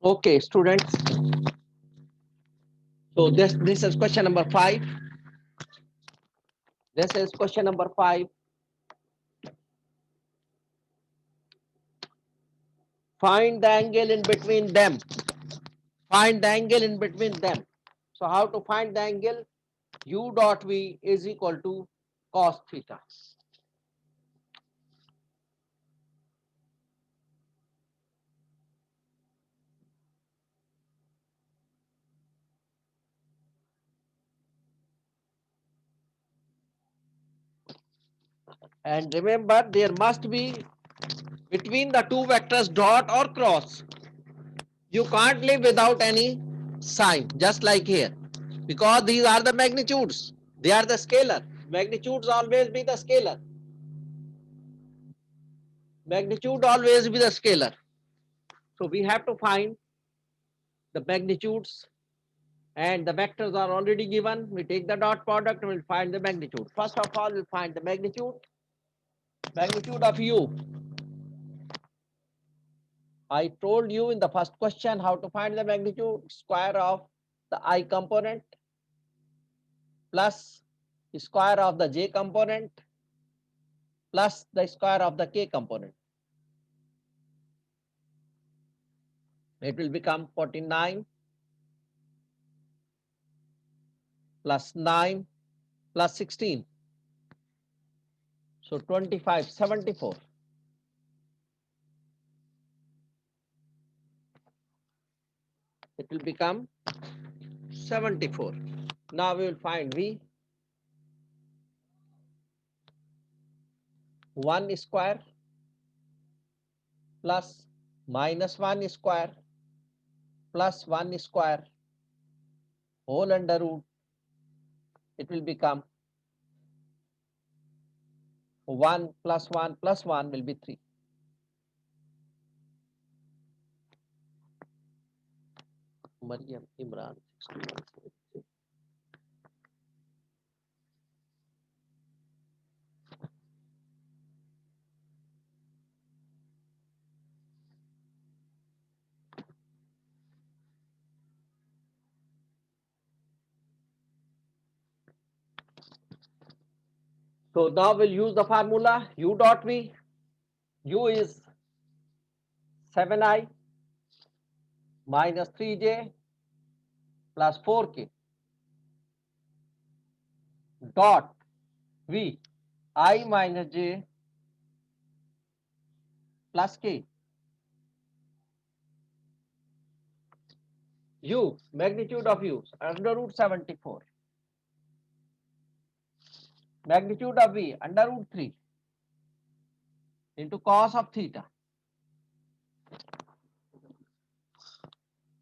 Okay, students. So this is question number 5. This is question number 5. Find the angle in between them. Find the angle in between them. So how to find the angle? U dot V is equal to cos theta. And remember, there must be between the two vectors dot or cross. You can't live without any sign, just like here, because these are the magnitudes. They are the scalar. Magnitudes always be the scalar. Magnitude always be the scalar. So we have to find the magnitudes, and the vectors are already given. We take the dot product and we'll find the magnitude. First of all, we'll find the magnitude. Magnitude of U. I told you in the first question how to find the magnitude. Square of the I component plus square of the j component plus the square of the k component. It will become 49 plus 9 plus 16. So 25, 74. It will become 74. Now we will find V. 1 square plus minus 1 square plus 1 square whole under root, it will become 1 plus 1 plus 1 will be 3. Maryam Imran 61. So now we'll use the formula U dot V. U is 7I minus 3J plus 4K dot V I minus J plus K. U, magnitude of U, under root 74. Magnitude of V, under root 3 into cos of theta.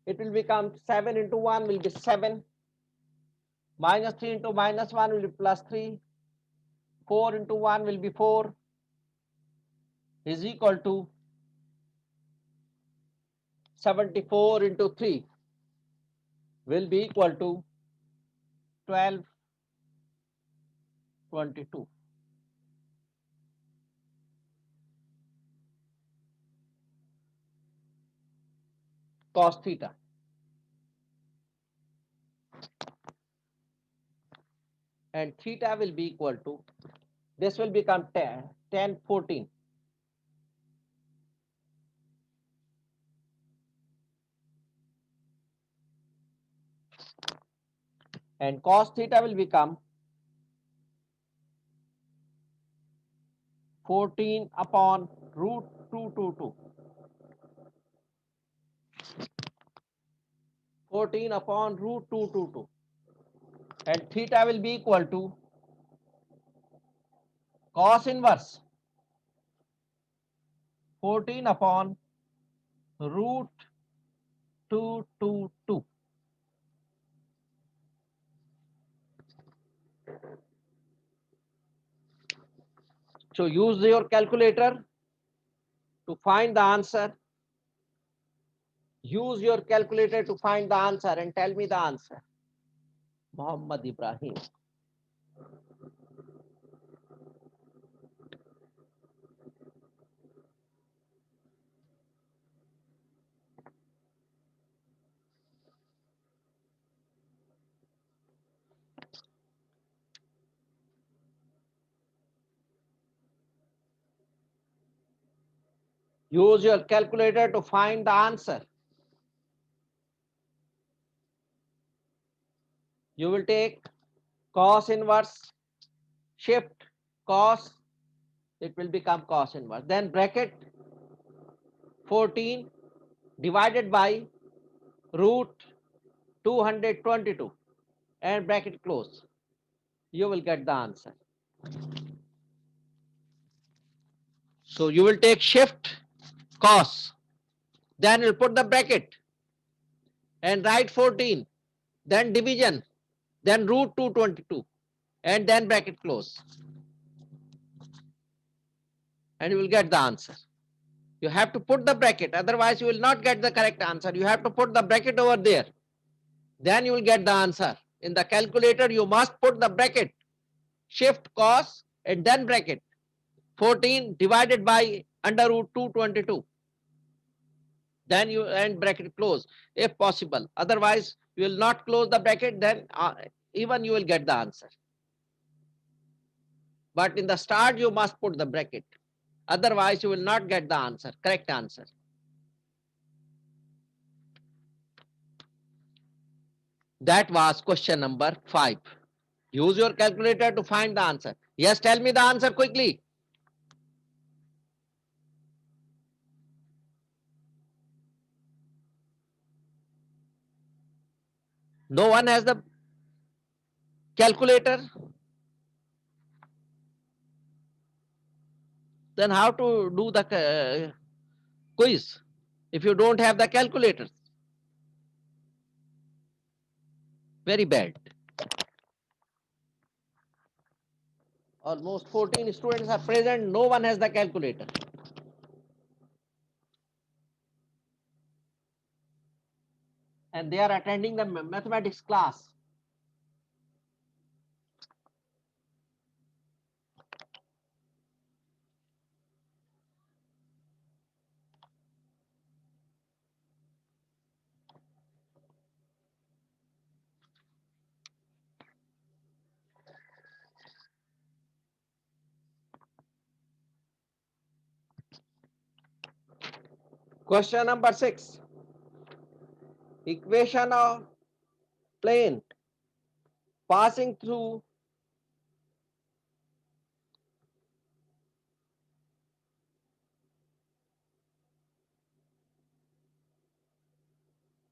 It will become 7 into 1 will be 7. Minus 3 into minus 1 will be plus 3. 4 into 1 will be 4 is equal to 74 into 3 will be equal to 1222. Cos theta. And theta will be equal to, this will become 10, 14. And cos theta will become 14 upon root 222. 14 upon root 222. And theta will be equal to cos inverse 14 upon root 222. So use your calculator to find the answer. Use your calculator to find the answer and tell me the answer. Muhammad Ibrahim. Use your calculator to find the answer. You will take cos inverse, shift cos, it will become cos inverse. Then bracket 14 divided by root 222 and bracket close. You will get the answer. So you will take shift cos, then you'll put the bracket and write 14, then division, then root 222 and then bracket close. And you will get the answer. You have to put the bracket, otherwise you will not get the correct answer. You have to put the bracket over there. Then you will get the answer. In the calculator, you must put the bracket, shift cos and then bracket 14 divided by under root 222. Then you end bracket close if possible. Otherwise, you will not close the bracket, then even you will get the answer. But in the start, you must put the bracket. Otherwise, you will not get the answer, correct answer. That was question number 5. Use your calculator to find the answer. Yes, tell me the answer quickly. No one has the calculator? Then how to do the quiz if you don't have the calculator? Very bad. Almost 14 students are present. No one has the calculator. And they are attending the mathematics class. Question number 6. Equation of plane passing through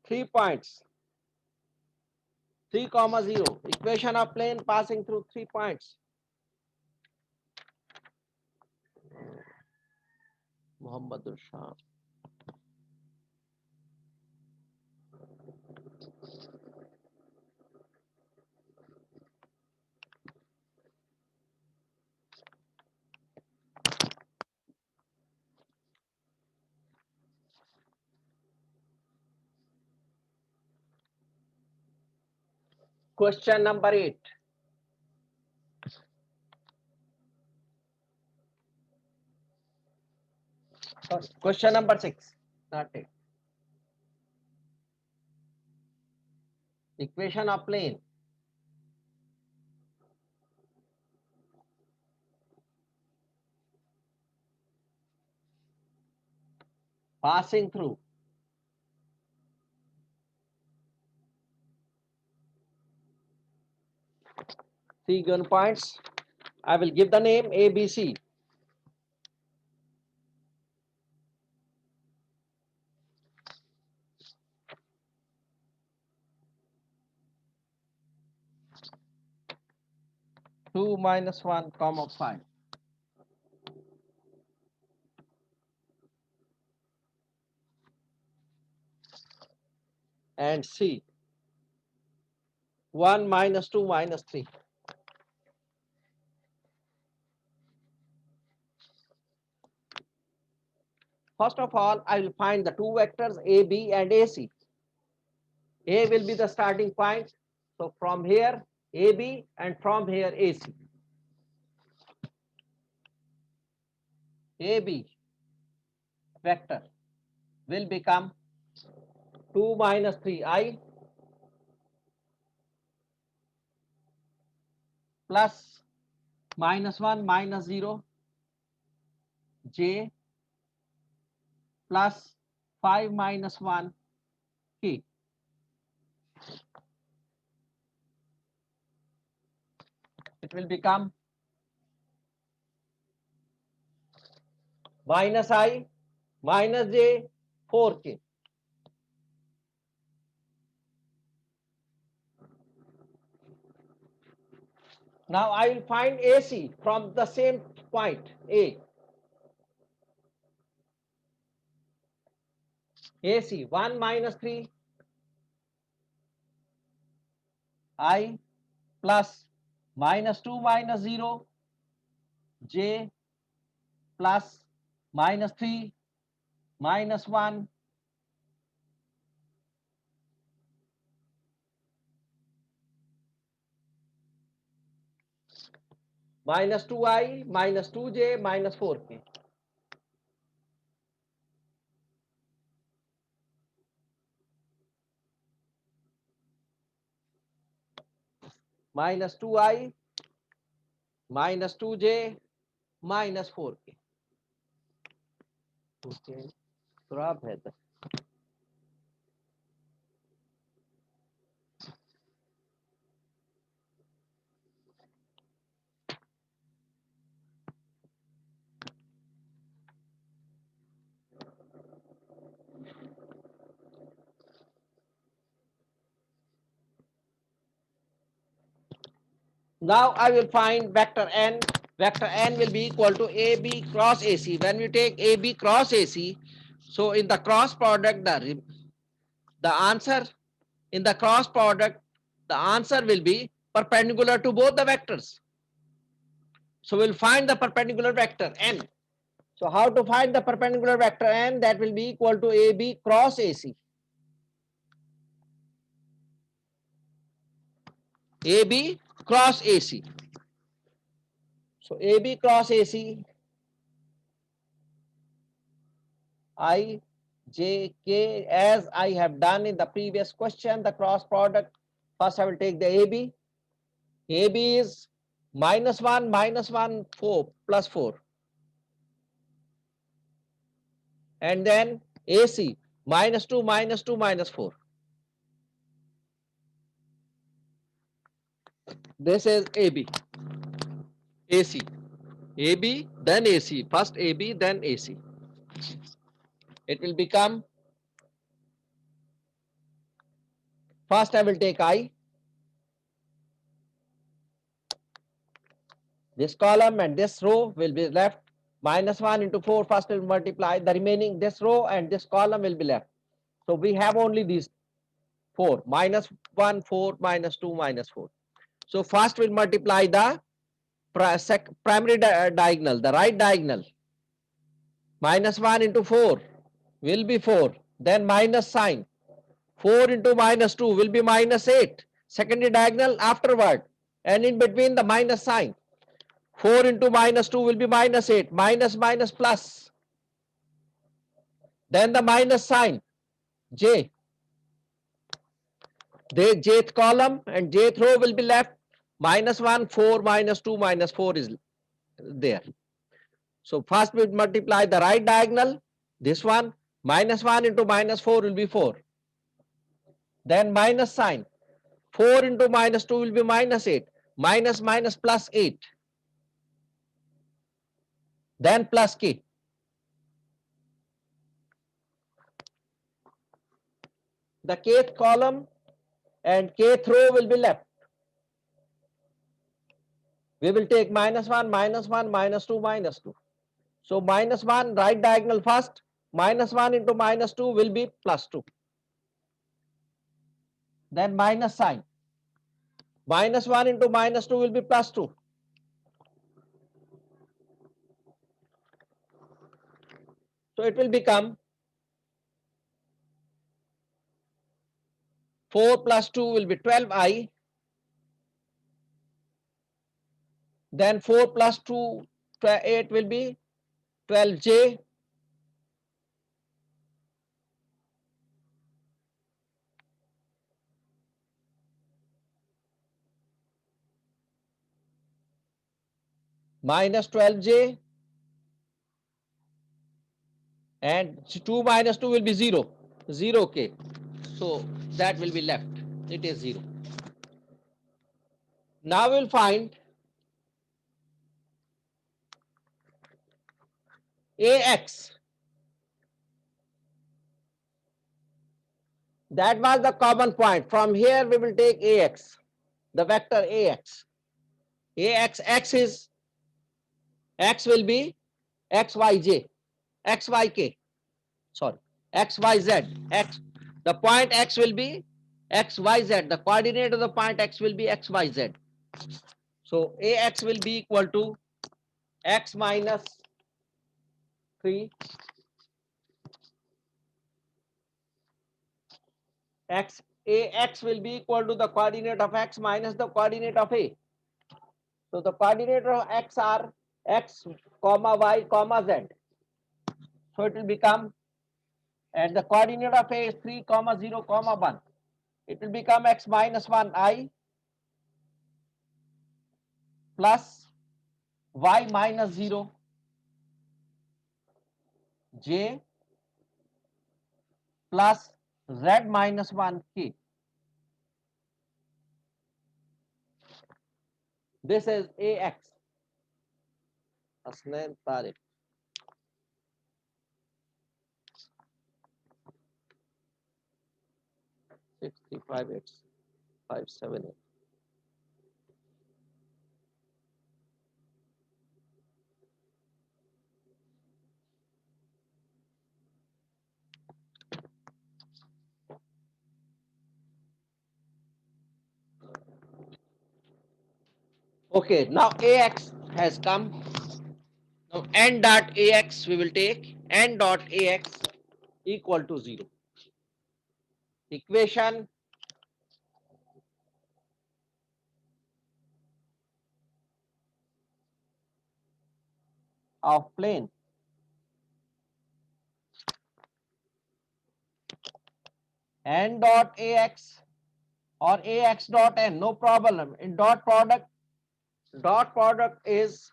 three points. 3, 0. Equation of plane passing through 3 points. Muhammadur Shah. Question number 8. Question number 6. Not 8. Equation of plane passing through three given points. I will give the name A, B, C. Two minus 1, 5. And C. 1 minus 2 minus 3. First of all, I will find the two vectors A, B and AC. A will be the starting point. So from here AB and from here AC. AB vector will become 2 minus 3I plus minus 1 minus 0 J plus 5 minus 1 K. It will become minus I minus J 4K. Now I will find AC from the same point A. AC 1 minus 3 I plus minus 2 minus 0 J plus minus 3 minus 1 minus 2I minus 2J minus 4K. Minus 2I minus 2J minus 4K. थोड़ा बेहतर. Now I will find vector n. Vector n will be equal to AB cross AC. When we take AB cross AC, so in the cross product, the answer in the cross product The answer will be perpendicular to both the vectors. So we'll find the perpendicular vector n. So how to find the perpendicular vector n? That will be equal to AB cross AC. AB cross AC. So AB cross AC, I, J, K, as I have done in the previous question, the cross product. First I will take the AB. AB is -1, 4, plus 4. And then AC, -2, -2, -4. This is AB. AC. AB, then AC. First AB, then AC. It will become, first I will take I. This column and this row will be left. -1 into 4, first will multiply. The remaining, this row and this column will be left. So we have only these 4. -1, 4, -2, -4. So first we'll multiply the primary diagonal, the right diagonal. -1 into 4 will be 4. Then minus sign. 4 into -2 will be -8. Secondary diagonal afterward. And in between the minus sign. 4 into -2 will be -8. Minus minus plus. Then the minus sign. J. The jth column and jth row will be left. -1, 4, -2, -4 is there. So first we multiply the right diagonal. This one, -1 into -4 will be 4. Then minus sign. 4 into -2 will be -8. Minus minus plus 8. Then plus K. The kth column and kth row will be left. We will take -1, -1, -2, -2. So -1 right diagonal first. -1 into -2 will be +2. Then minus sign. -1 into -2 will be +2. So it will become 4 plus 2 will be 12I. Then 4 plus 2, 8 will be 12J. Minus 12J. And 2 minus 2 will be 0. 0K. So that will be left. It is 0. Now we'll find AX. That was the common point. From here we will take AX, the vector AX. AX, X will be XYJ, XYK, sorry, XYZ, X. The point X will be XYZ. The coordinate of the point X will be XYZ. So AX will be equal to X minus 3 X. AX will be equal to the coordinate of X minus the coordinate of A. So the coordinate of X are X, comma Y, comma Z. So it will become, and the coordinate of A is 3, 0, 1. It will become X minus 1I plus Y minus 0 J plus Z minus 1 K. This is AX. Asnan Tariq. 6358578. Okay, now ax has come. Now n dot ax we will take n dot ax equal to 0. Equation of plane n dot ax or ax dot n, no problem. In dot product is,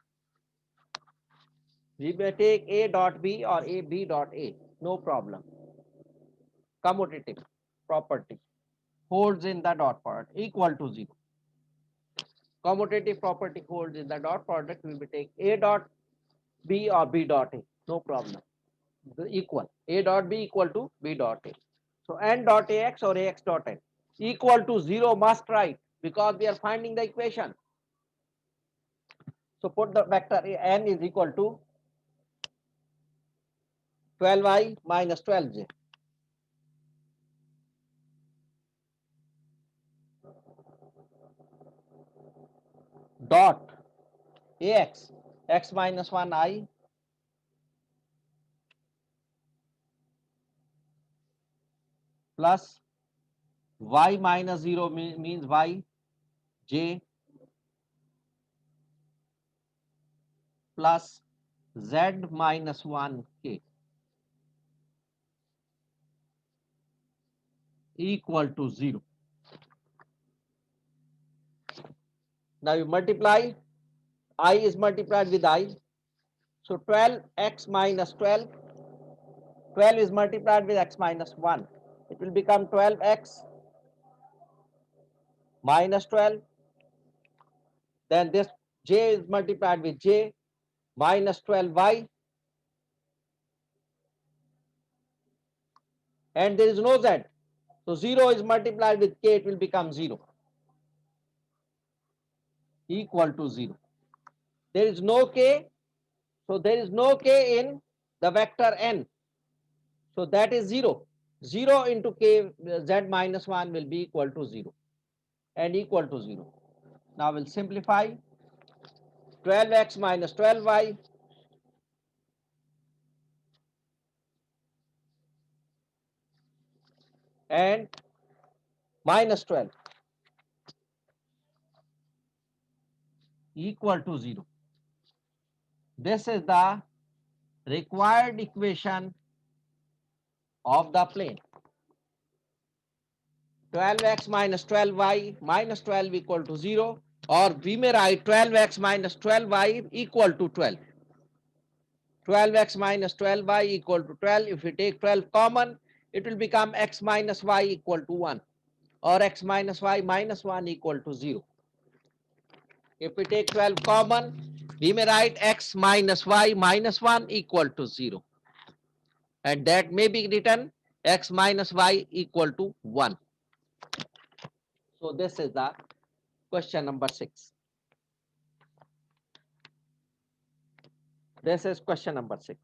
we may take a dot b or a b dot a, no problem. Commutative property holds in the dot product equal to 0. Commutative property holds in the dot product, we will take a dot b or b dot a, no problem. The equal a dot b equal to b dot a. So n dot ax or ax dot n equal to 0 must write, because we are finding the equation. So put the vector n is equal to 12i minus 12j. Dot ax, x minus 1i plus y minus 0 means y j plus z minus 1 k equal to 0. Now you multiply, I is multiplied with I. So 12x minus 12, 12 is multiplied with x minus 1. It will become 12x minus 12. Then this j is multiplied with j minus 12y. And there is no z. So 0 is multiplied with k, it will become 0. Equal to 0. There is no k. So there is no k in the vector n. So that is 0. 0 into k, z minus 1 will be equal to 0 and equal to 0. Now we'll simplify. 12x minus 12y and minus 12 equal to 0. This is the required equation of the plane. 12x minus 12y minus 12 equal to 0, or we may write 12x minus 12y equal to 12. 12x minus 12y equal to 12. If we take 12 common, it will become x minus y equal to 1, or x minus y minus 1 equal to 0. If we take 12 common, we may write x minus y minus 1 equal to 0. And that may be written x minus y equal to 1. So this is the question number 6. This is question number 6.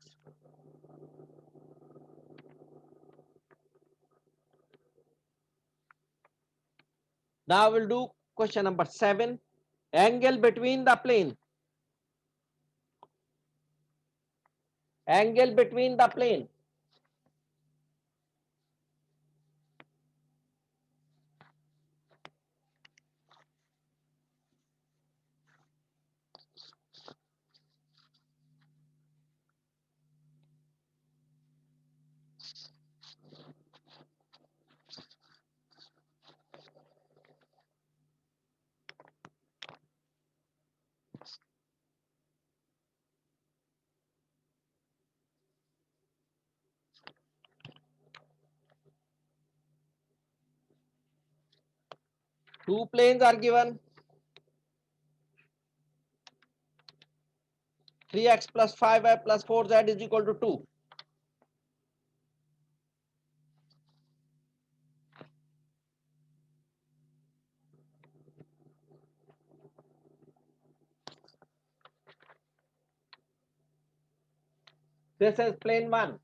Now we'll do question number 7. Angle between the plane. Angle between the plane. Two planes are given. 3x plus 5y plus 4z is equal to 2. This is plane 1.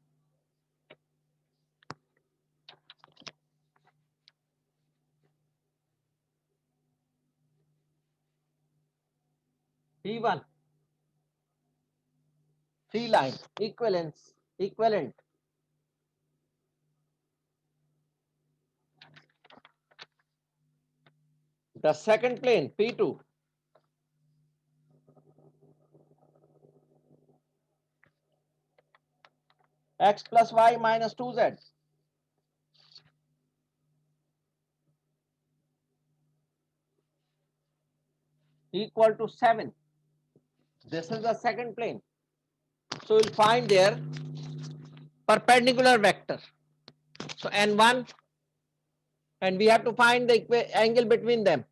P1, 3 line, equivalent. The second plane, P2, x plus y minus 2z, equal to 7. This is the second plane. So we'll find their perpendicular vector. So n1, and we have to find the angle between them.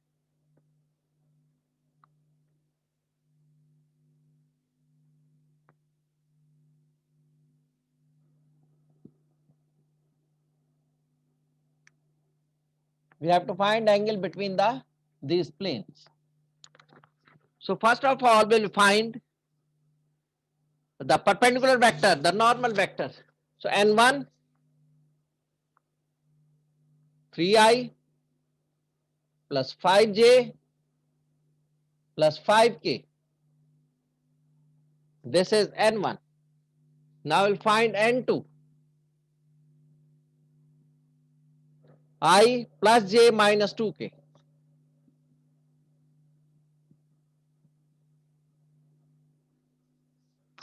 We have to find angle between these planes. So first of all, we'll find the perpendicular vector, the normal vector. So n1, 3i plus 5j plus 5k. This is n1. Now we'll find n2, I plus j minus 2k.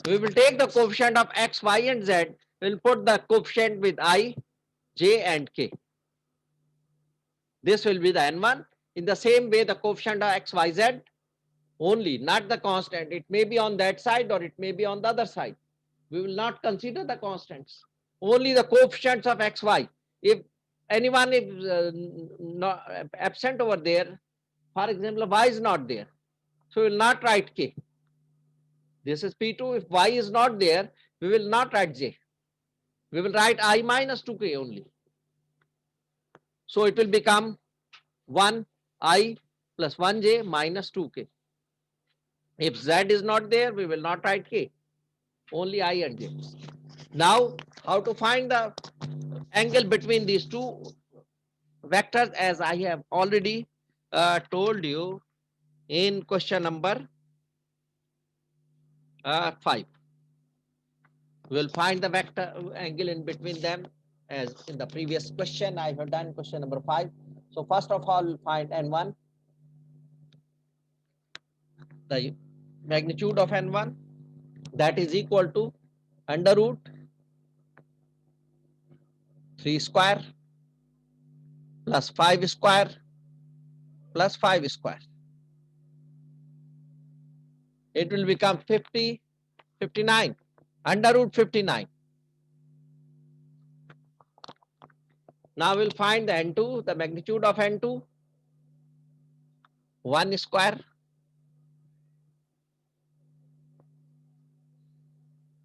We will take the coefficient of x, y, and z. We'll put the coefficient with I, j, and k. This will be the n1. In the same way, the coefficient of x, y, z only, not the constant. It may be on that side or it may be on the other side. We will not consider the constants. Only the coefficients of x, y. If anyone is not absent over there, for example, y is not there, so we will not write k. This is P2. If y is not there, we will not write j. We will write I minus 2k only. So it will become 1i plus 1j minus 2k. If z is not there, we will not write k, only I and j. Now, how to find the angle between these two vectors, as I have already told you in question number 5. We will find the vector angle in between them, as in the previous question I have done question number 5. So first of all, we'll find n1, the magnitude of n1, that is equal to under root 3 square plus 5 square plus 5 square. It will become 50, 59, under root 59. Now we'll find the n2, the magnitude of n2, 1 square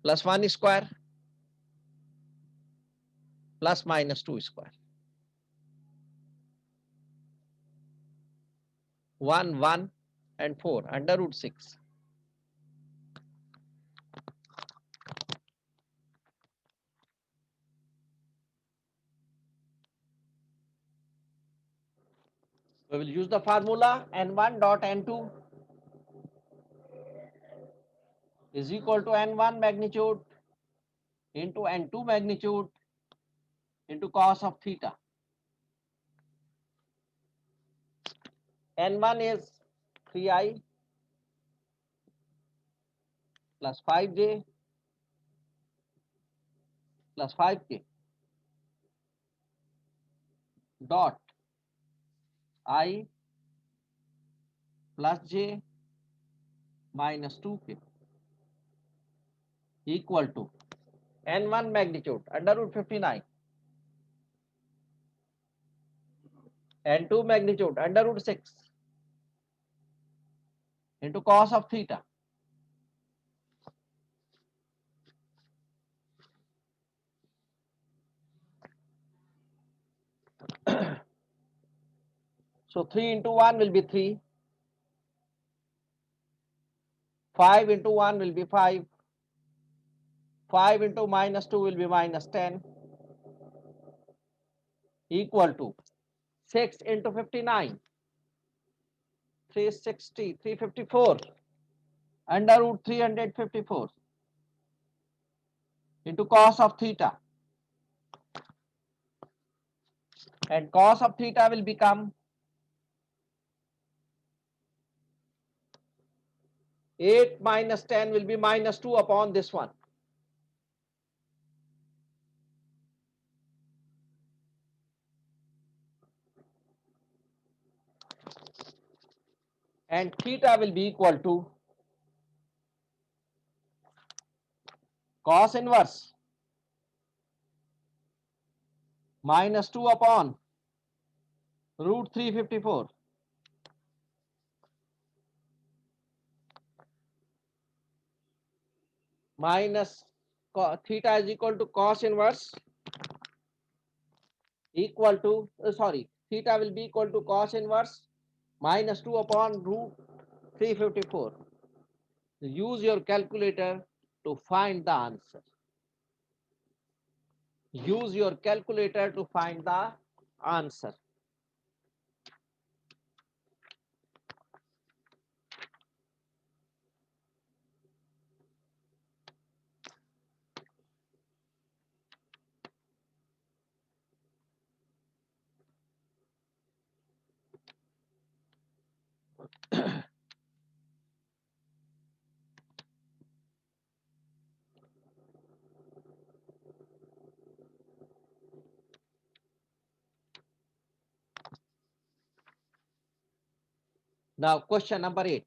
plus 1 square plus minus 2 square. 1, 1, and 4, under root 6. We will use the formula n1 dot n2 is equal to n1 magnitude into n2 magnitude into cos of theta. n1 is 3i plus 5j plus 5k dot I plus j minus 2k equal to n1 magnitude under root 59, n2 magnitude under root 6 into cos of theta. So 3 into 1 will be 3, 5 into 1 will be 5, 5 into minus 2 will be minus 10, equal to 6 into 59, 360, 354. under root 354 into cos of theta, and cos of theta will become 8 minus 10 will be minus 2 upon this one. And theta will be equal to cos inverse minus 2 upon root 354 minus theta is equal to cos inverse equal to theta will be equal to cos inverse minus 2 upon root 354. Use your calculator to find the answer. Use your calculator to find the answer. Now question number 8.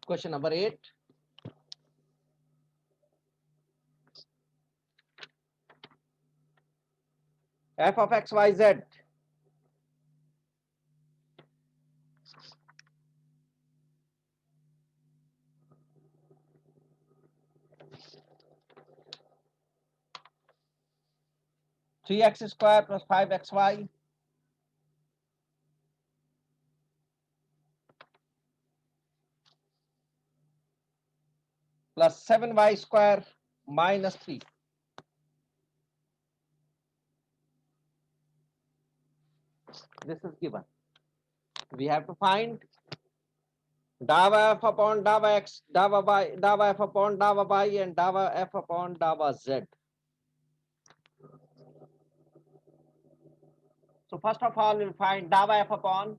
Question number 8. F of x, y, z 3x square plus 5xy plus 7y square minus 3. This is given. We have to find dava f upon dava x, dava y, dava f upon dava y, and dava f upon dava z. So first of all, we'll find dava f upon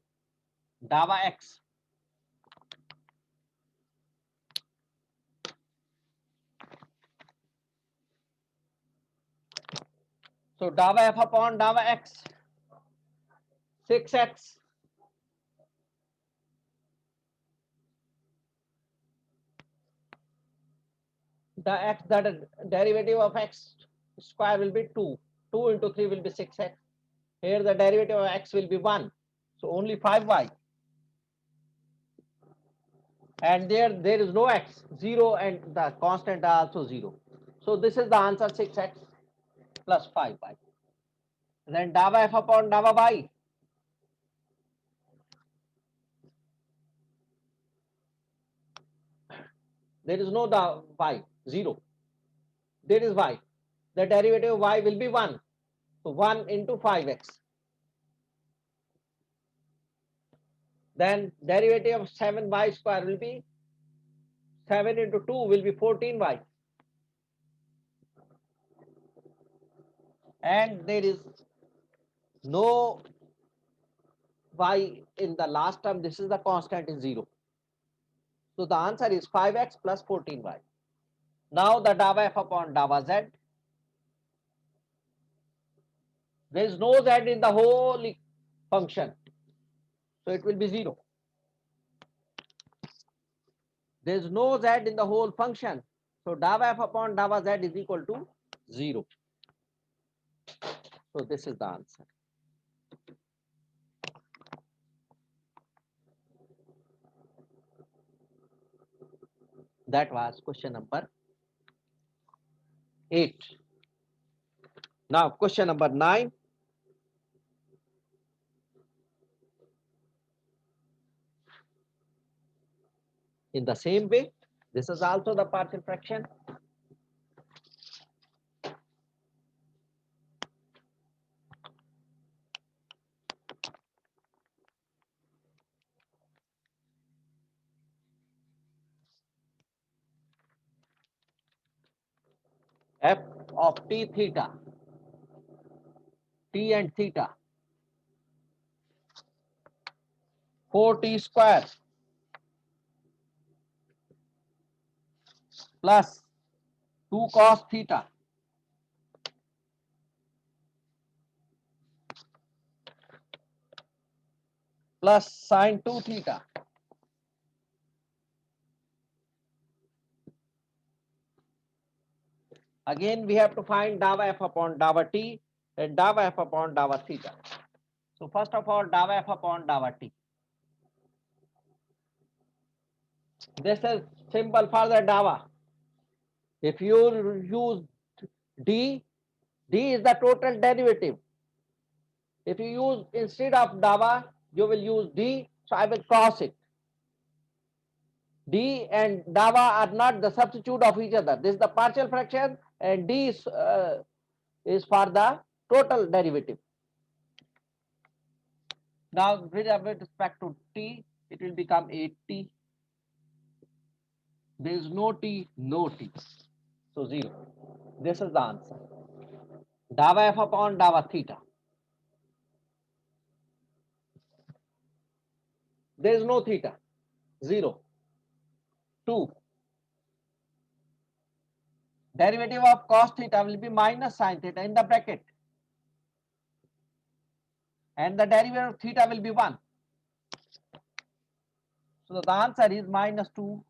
dava x. So dava f upon dava x, 6x the derivative of x square will be 2. 2 into 3 will be 6x. Here the derivative of x will be 1. So only 5y. And there is no x, 0, and the constant are also 0. So this is the answer, 6x plus 5y. Then dava f upon dava y. There is no y, 0. There is y. The derivative of y will be 1. So 1 into 5x. Then derivative of 7y square will be 7 into 2 will be 14y. And there is no y in the last term. This is the constant is 0. So the answer is 5x plus 14y. Now the dava f upon dava z. There is no z in the whole function. So it will be 0. There is no z in the whole function. So dava f upon dava z is equal to 0. So this is the answer. That was question number 8. Now question number 9. In the same way, this is also the partial fraction. F of t theta, t and theta, 4t square plus 2 cos theta plus sine 2 theta. Again, we have to find dava f upon dava t and dava f upon dava theta. So first of all, dava f upon dava t. This is simple for the dava. If you use d, d is the total derivative. If you use instead of dava, you will use d, so I will cross it. D and dava are not the substitute of each other. This is the partial fraction and d is for the total derivative. Now with respect to t, it will become 8t. There is no t, no t. So 0. This is the answer. Dava f upon dava theta. There is no theta. 0. 2. Derivative of cos theta will be minus sin theta in the bracket. And the derivative of theta will be 1. So the answer is minus 2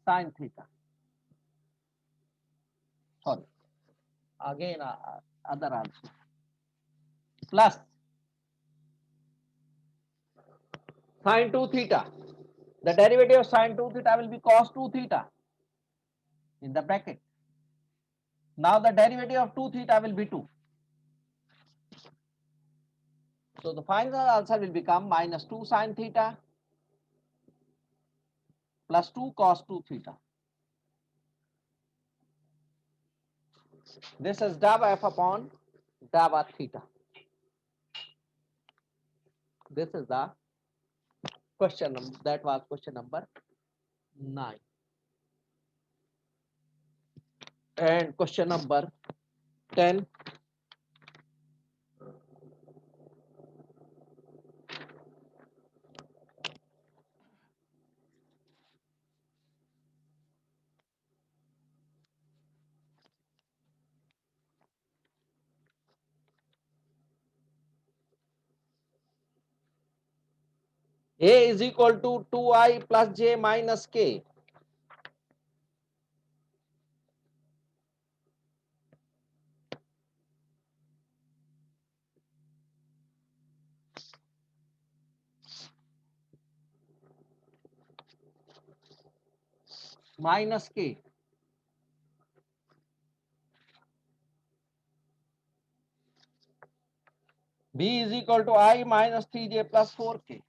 sin theta. Sorry. Again, other answer. Plus sin 2 theta. The derivative of sin 2 theta will be cos 2 theta in the bracket. Now the derivative of 2 theta will be 2. So the final answer will become minus 2 sin theta plus 2 cos 2 theta. This is dava f upon dava theta. This is the question that was question number 9. And question number 10. A is equal to 2i plus j minus k. Minus k. B is equal to I minus 3j plus 4k.